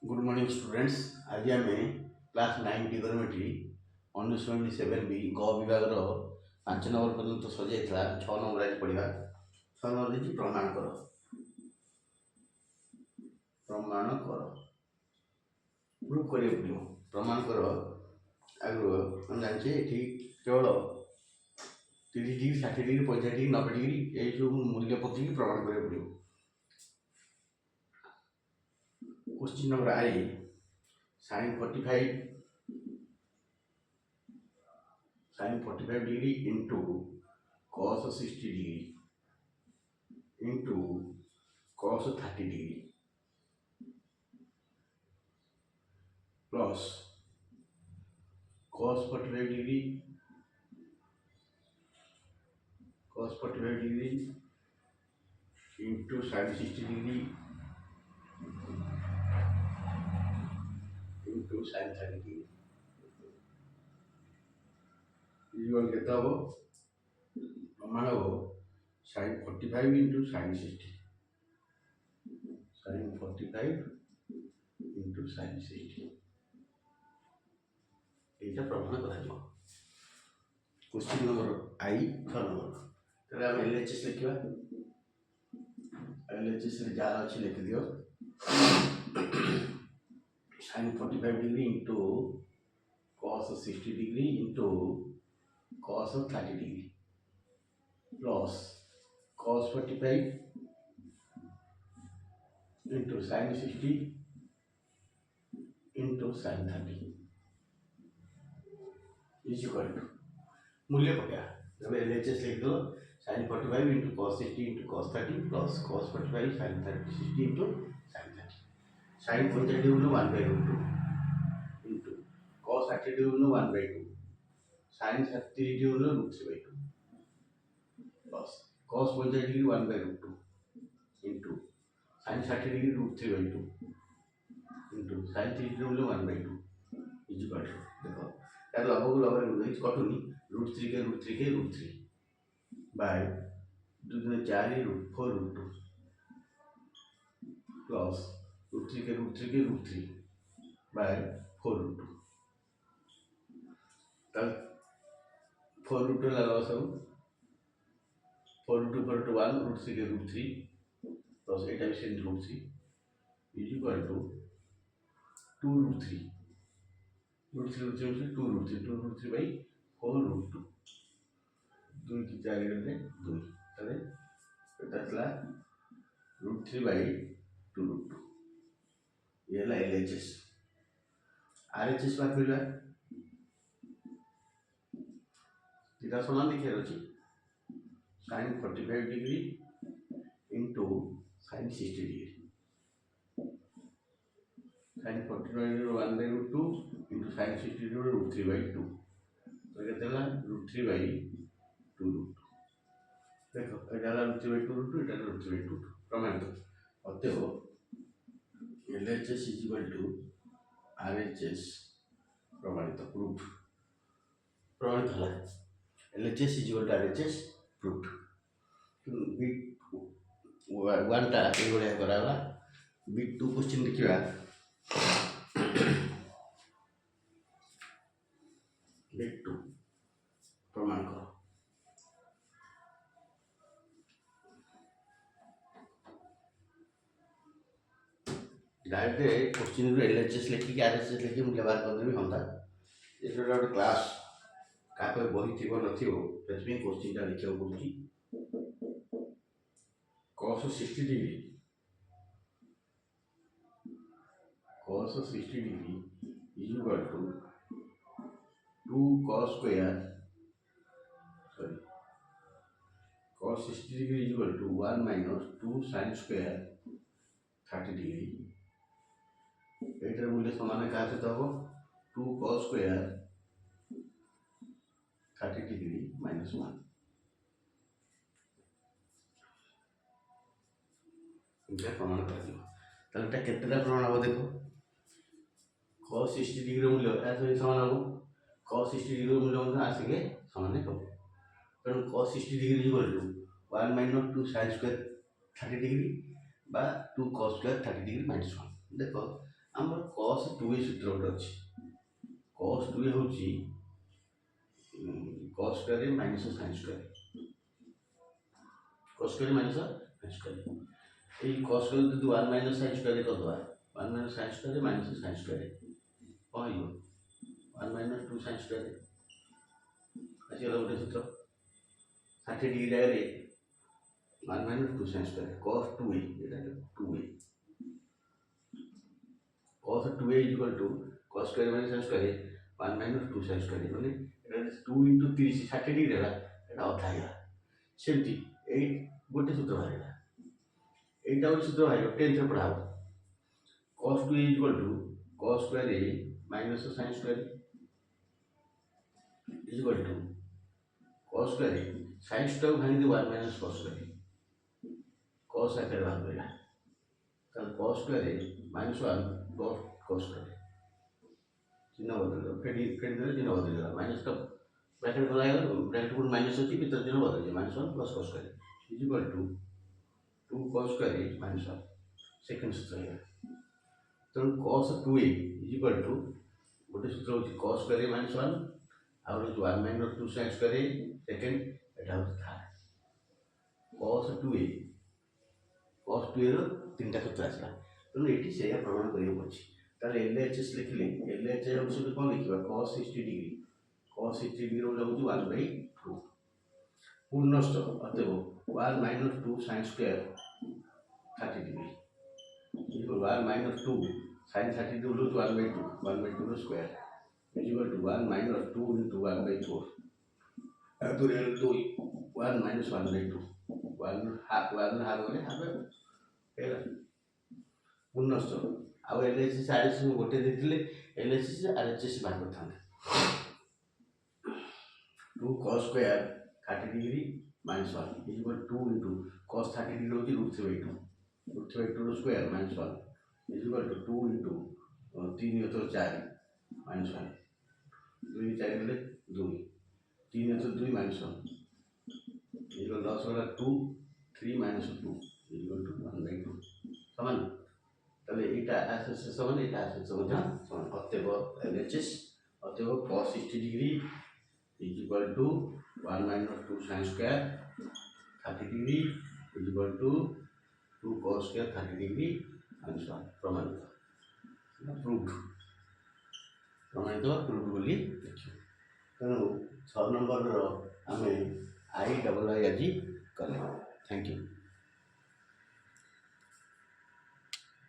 Good morning students. आज आम class 9 trigonometry अनुसरण 7 बी ग विभाग 5 नंबर पर्यंत सजाई 6 नंबर आज पढ़ा। 6 नंबर देखिए प्रमाण कर प्रूफ कर प्रमाण कर आगु हम जाने ये केवल 30 डिग्री 60 डिग्री 50 डिग्री 90 डिग्री यही सब मूल्य पकड़ प्रमाण करा पड़ो। क्वेश्चन नंबर आई sin 45 degree into cos 60 degree into cos 30 degree plus cos 45 degree into sin 60 degree into sin 30 degree equal केते हबो प्रमाण हबो sin 45 into sin 60 sin 45 into sin 60 एटा प्रमाण करा जाओ। क्वेश्चन नंबर आई 6 नंबर तले हम एलएचएस लिखिबा। एलएचएस रे जा अछि लिख दियो sin 45 degree into cos 60 degree into cos 30 degree plus cos 45 into sin 60 into sin 30 is equal to मूल्य पका जब एलएचएस लिख दो sin 45 into cos 60 into cos 30 plus cos 45 sin 30 60 into sin 30 sin 45 into 1 by root 2 into cos 30 into 1 by 2 sin 30 into root 3 by 2 plus cos 45 degree 1 by root 2 into sin 30 degree root 3 by 2 into sin 3 degree 1 by 2 is equal to देखो यार लगभग लगभग कटुनी root 3 के root 3 के root 3 by 2 4 root 4 root 2 plus root 3 के root 3 के root 3 bye 4 root 2 तब 4 root 2 लगा सब 4 रूट 2 4 रूट 1 रूट 3 के root 3 plus 8 times root 3 is equal to 2 root 3 root 3 root 3 2 root 3 2 root 3 by 4 root 2 2 की 4 गले 2 तले एटा थला रूट 3 by 2 रूट 2 ये ला एलएचएस आरएचएस बात मिलवा इटा समान लिखे रछि sin 45 degree into sin 60 degree sin 45 degree 1 by root 2 into sin 60 degree root 3 by 2 तो कहते हैं root 3 by 2 root 2 देखो एटा root 3 by 2 root 2 Etah root 3 by 2 प्रमाणित अतएव LHS is equal to RHS प्रमाणित प्रूफ प्रमाणित है LHS is equal to RHS proof bit 1 टा ए बढिया कराला बिट 2 क्वेश्चन देखिबा बिट 2 प्रमाण करो डायरेक्ट क्वेश्चन रो एलएचएस लिखि के आरएचएस लिखि मूल्य बार कर देबी हमता ये छोटा क्लास का कोई बही थिबो नथिबो त्यसमे क्वेश्चन ता लिखियो पड़ुची cos 60 degree is equal to 2 cos square cos 60 degree is equal to 1 minus 2 sin square 30 degree एटर मूल्य समान का सहित हो 2 cos square 30 degree minus 1 इनका प्रमाण कर दियो ताले एटा केतेटा प्रमाण हो देखो cos 60 degree मूल्य ऐसे समान हो cos 60 degree मूल्य मतलब आसीके समान हो कारण cos 60 degree equal to 1 minus 2 sin square 30 degree बा 2 cos square 30 degree minus 1 देखो आमर cos 2a सूत्र गोटे अच्छी cos 2a हूँ cos square minus sin square cos square minus sin square ये cos स्क्वायर यदि 1 माइनस sin स्क्वायर करदे 1 minus sin square minus sin square कौन हो 1 माइनस 2 sin स्क्वायर आजकल गोटे सूत्र 60 डिग्री जगह 1 minus 2 sin square cos 2a ये 2a cos 2a is equal to cos square minus sin square 1 minus 2 sin square माने एटा 2 into 30 60 degree रहला एटा अधा हैला सेमती 8 गोटे सूत्र बाहरला एटा गोटे सूत्र बाहर 10 रे पढ़ाओ cos 2a is equal to cos square a minus sin square is equal to cos square a sin square भांगी दे 1 minus cos square cos आकर भाग देला तब cos square a minus 1 dot cos square चिन्ह बदल दो फेडी फेडी चिन्ह बदल गया माइनस का ब्रैकेट बनाएगा ब्रैकेट को माइनस होती है तो चिन्ह बदल जाए माइनस 1 प्लस cos square is equal to 2 cos square minus 1 second सूत्र है तो cos 2a is equal to गोटे सूत्र होची cos square माइनस 1 और 1 माइनस 2 sin square सेकंड एटा होता था cos 2a रो तीनटा सूत्र आसला तो एटी से प्रमाण करियो पछि ताले LHS लिखले LHS हम सब कोन लिखबा cos 60 डिग्री रो लागु 1/2 पूर्णस्थ अतएव 1 minus 2 sin square 30 degree equal 1 minus 2 sin 30 degree रो 1/2 रो square equal to 1 minus 2 into 1/4 तो रे 2 1 minus 1/2 1 half बोले हाफ हेला पूर्णस्थ आउ LHS RHS गोटे देथिले LHS RHS बात करथांते 2 cos square 30 degree minus 1 is equal to 2 into cos 30 degree होती √3/2 रो square minus 1 is equal to 2 into 3 तो 4 minus 1 2 4 ले 2 3 तो 2 minus 1 is equal to 10 वाला 2 3 minus 2 is equal to 1/2 समान तले एटा एसएस समान एटा एसएस समान अतएव LHS अतएव cos 60 degree is equal to 1 minus 2 sin square 30 degree is equal to 2 cos square 30 degree minus 1 प्रमाणित प्रूव्ड बोली देखियो तेणु 6 नंबर रो आमे आई डबल आई आज कले थैंक यू।